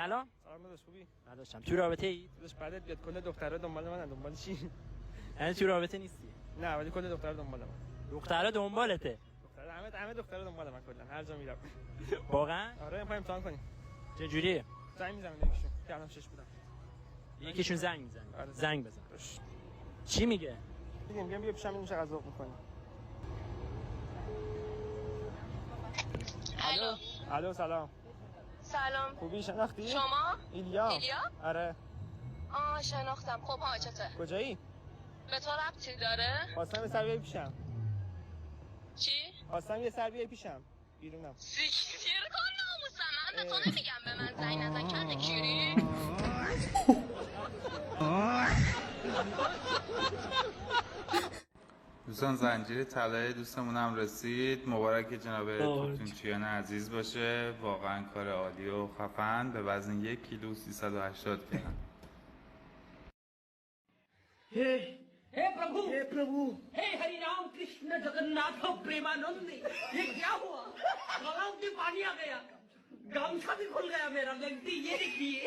سلام. سلام داداش، خوبی؟ نداشتم. تو رابطه ای؟ داداش بعدت بیاد کل دخترها دنبال منن. دنبال چی؟ یعنی تو رابطه نیستی؟ نه ولی کل دخترها دنبال من. دخترها دنبالته؟ همه دخترها دنبال من کلا هر جا میرم. واقعا؟ آره میخوایم امتحان کنیم. چه جوریه؟ زنگ میزنم یکیشون که الان 6 بودم. یکیشون زنگ میزنه. آره. زنگ بزن. چی میگه؟ میگم بیا پیشم اینجا غذا میکنیم. الو. الو سلام. سلام. خوبی شناختی؟ شما؟ ایلیا. آره. شناختم. خب حاجته. کجایی؟ به تو ربطی داره؟ خواستم یه سر بیای پیشم. چی؟ خواستم یه سر بیای پیشم. بیرونم. سیر کن ناموسم. من به تو نمیگم به من زنگ نزن کرده کیری؟ دوستان زنجیره طلای دوستمون هم رسید. مبارک جناب توتونچیان عزیز باشه. واقعا کار عالی و خفن. به وزن 1 کیلو 380 گرم. हे प्रभु हे हरि राम कृष्ण जगन्नाथ प्रेमानंद ये क्या हुआ गलाव में पानी आ गया गमछा भी खुल गया मेरा गलती ये देखिए